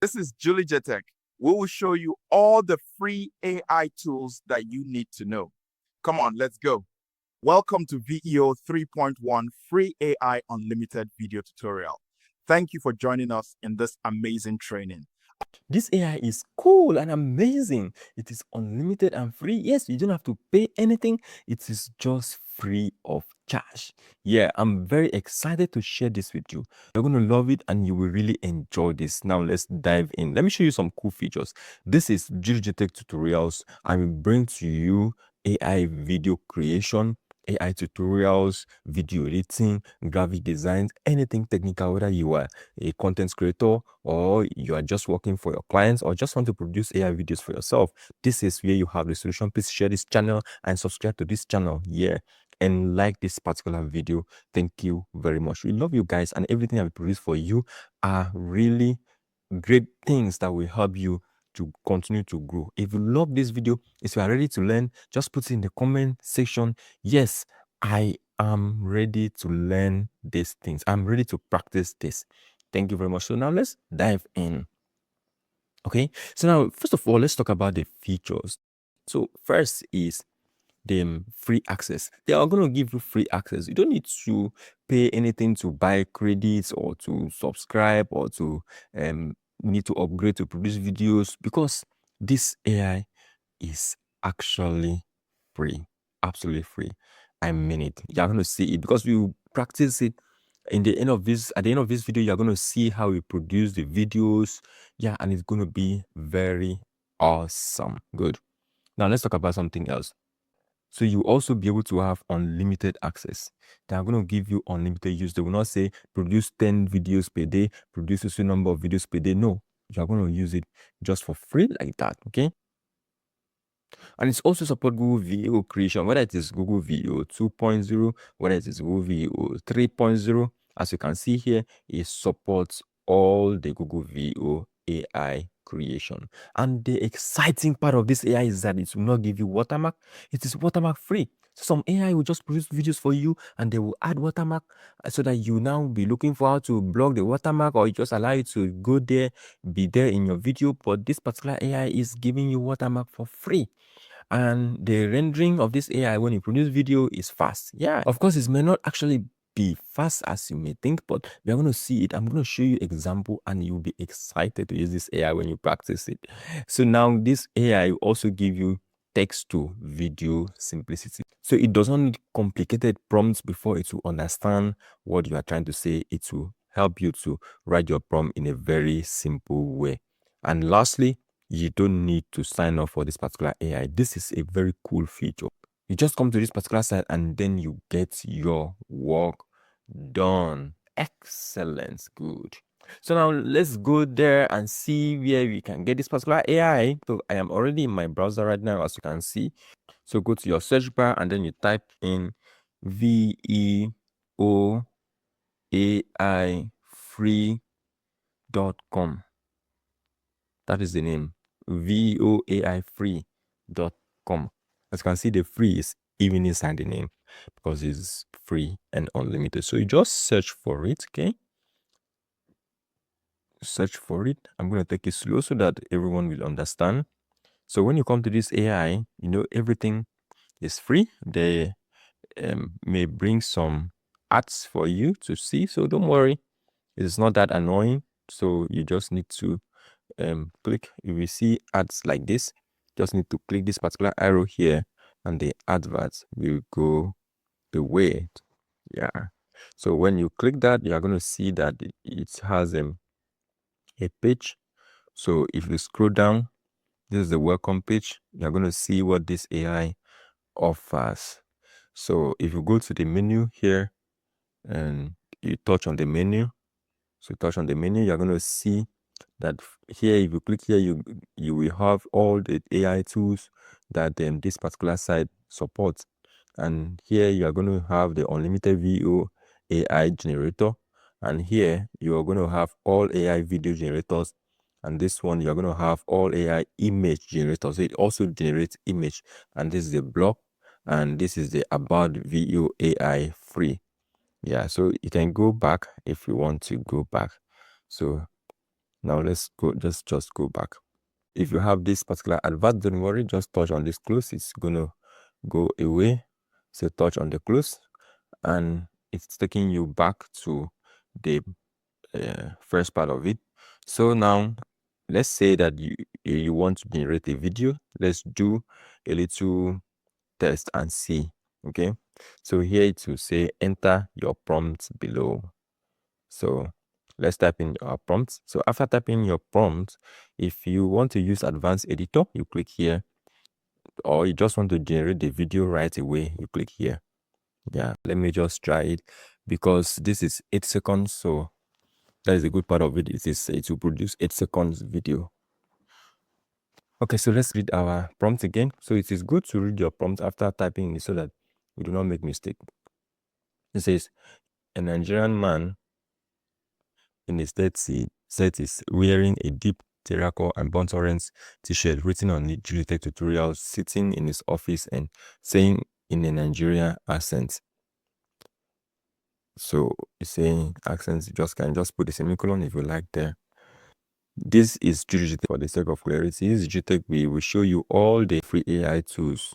This is Julijetek. We will show you all the free AI tools that you need to know. Come on, let's go. Welcome to VEO 3.1 Free AI Unlimited Video Tutorial. Thank you for joining us in this amazing training. This AI is cool and amazing. It is unlimited and free. Yes, you don't have to pay anything. It is just free of charge. Yeah, I'm very excited to share this with you. You're going to love it and you will really enjoy this. Now, let's dive in. Let me show you some cool features. This is Julijetek tutorials. I will bring to you AI video creation, AI tutorials, video editing, graphic designs, anything technical, whether you are a content creator or you are just working for your clients or just want to produce AI videos for yourself. This is where you have the solution. Please share this channel and subscribe to this channel. Yeah, and like this particular video. Thank you very much. We love you guys, and everything I produce for you are really great things that will help you to continue to grow. If you love this video, if you are ready to learn, just put it in the comment section. Yes, I am ready to learn these things. I'm ready to practice this. Thank you very much. So now let's dive in. Okay, so now first of all, let's talk about the features. So first is the free access. They are going to give you free access. You don't need to pay anything to buy credits or to subscribe or to need to upgrade to produce videos, because this AI is actually free, absolutely free. I mean it. You're going to see it because you practice it. At the end of this video, you're going to see how we produce the videos. Yeah, and it's going to be very awesome. Good. Now let's talk about something else. So you also be able to have unlimited access. They are going to give you unlimited use. They will not say produce 10 videos per day, produce a certain number of videos per day. No, you are going to use it just for free like that. Okay. And it's also support Google VEO creation, whether it is Google VEO 2.0, whether it is Google VEO 3.0. As you can see here, it supports all the Google VEO AI creation. And the exciting part of this AI is that it will not give you watermark. It is watermark free. So some AI will just produce videos for you and they will add watermark so that you now be looking for how to block the watermark, or just allow you to go there, be there in your video. But this particular AI is giving you watermark for free. And the rendering of this AI when you produce video is fast. Yeah, of course, it may not actually be fast as you may think, but we are going to see it. I'm going to show you example and you'll be excited to use this AI when you practice it. So now this AI will also give you text to video simplicity. So it doesn't need complicated prompts before it will understand what you are trying to say. It will help you to write your prompt in a very simple way. And lastly, you don't need to sign up for this particular AI. This is a very cool feature. You just come to this particular site and then you get your work done. Excellent. Good. So now let's go there and see where we can get this particular AI. So I am already in my browser right now, as you can see. So go to your search bar and then you type in VEO AI free.com. That is the name, voaifree.com. As you can see, the free is even inside the name because it's free and unlimited. So you just search for it, okay? Search for it. I'm going to take it slow so that everyone will understand. So when you come to this AI, you know, everything is free. They may bring some ads for you to see. So don't worry. It's not that annoying. So you just need to click. If you see ads like this, just need to click this particular arrow here and the adverts will go away. Yeah. So when you click that, you are going to see that it has a page. So if you scroll down, this is the welcome page. You're going to see what this AI offers. So if you go to the menu here and you touch on the menu, you're going to see that here, if you click here, you will have all the AI tools that this particular site supports. And here you are going to have the unlimited VEO AI generator. And here you are going to have all AI video generators. And this one, you're going to have all AI image generators. So it also generates image. And this is the block. And this is the about VEO AI free. Yeah, so you can go back if you want to go back. So Now let's go, just go back. If you have this particular advert, don't worry, just touch on this close. It's gonna go away. So touch on the close and it's taking you back to the first part of it. So now let's say that you want to generate a video. Let's do a little test and see. Okay, so here it will say enter your prompt below. So let's type in our prompt. So after typing your prompt, if you want to use advanced editor, you click here, or you just want to generate the video right away, you click here. Yeah, let me just try it because this is 8 seconds. So that is a good part of it. It will produce 8 seconds video. Okay, so let's read our prompt again. So it is good to read your prompt after typing it so that we do not make mistake. It says, a Nigerian man in his 30s wearing a deep terracotta and burnt orange t-shirt written on it, Julijetek tutorials, sitting in his office and saying in a Nigerian accent. So it's saying accents, you can just put the semicolon if you like there. This is Julijetek. For the sake of clarity, this is Julijetek. We will show you all the free AI tools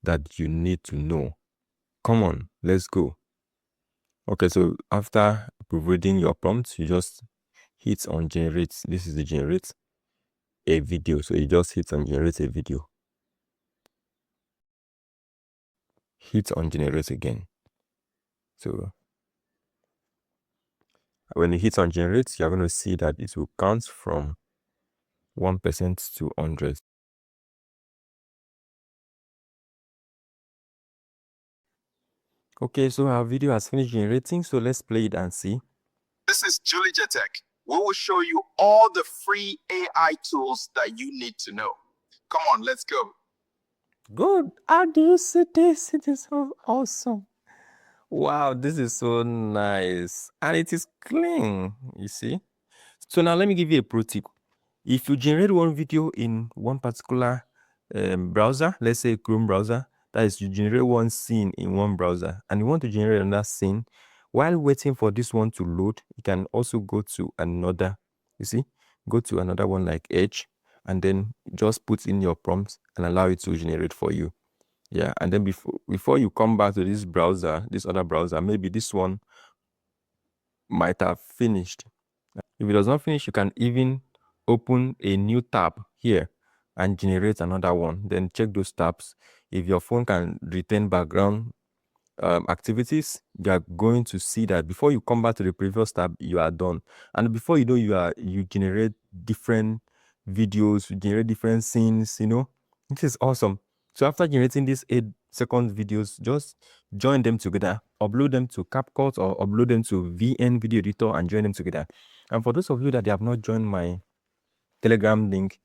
that you need to know. Come on, let's go. Okay, so after reading your prompt, you just hit on generate. This is the generate a video. So you just hit on generate a video. Hit on generate again. So when you hit on generate, you're going to see that it will count from 1% to 100. Okay, so our video has finished generating. So let's play it and see. This is Julijetek. We will show you all the free AI tools that you need to know. Come on, let's go. Good. How do you see this? It is so awesome. Wow, this is so nice. And it is clean, you see. So now let me give you a pro tip. If you generate one video in one particular browser, let's say Chrome browser, that is, you generate one scene in one browser and you want to generate another scene, while waiting for this one to load, you can also go to another, you see, go to another one like Edge, and then just put in your prompts and allow it to generate for you. Yeah, and then before you come back to this browser, this other browser, maybe this one might have finished. If it does not finish, you can even open a new tab here and generate another one. Then check those tabs. If your phone can retain background activities, you are going to see that before you come back to the previous tab, you are done. And before you know, you generate different videos, you generate different scenes, you know. This is awesome. So after generating these 8-second videos, just join them together, upload them to CapCut or upload them to VN Video Editor and join them together. And for those of you that have not joined my Telegram link,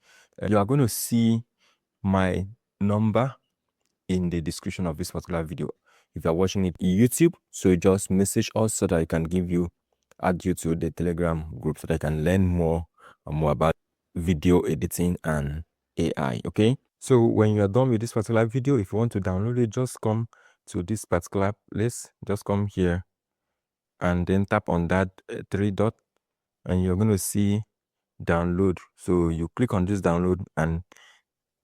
you are going to see my number in the description of this particular video. If you are watching it on YouTube, so just message us so that I can add you to the Telegram group so that I can learn more about video editing and AI. Okay, so when you are done with this particular video, if you want to download it, just come to this particular place, just come here and then tap on that 3 dot and you're going to see download. So you click on this download and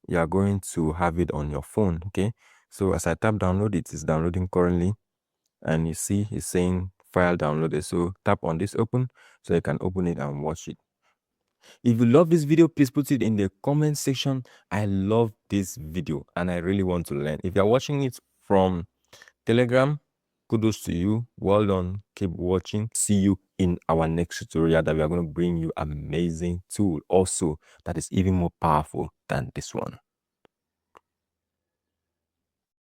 you are going to have it on your phone. Okay, so as I tap download, it is downloading currently and you see it's saying file downloaded. So tap on this open so you can open it and watch it. If you love this video, please put it in the comment section. I love this video and I really want to learn. If you're watching it from Telegram, kudos to you. Well done. Keep watching. See you in our next tutorial that we are going to bring you amazing tool also that is even more powerful than this one.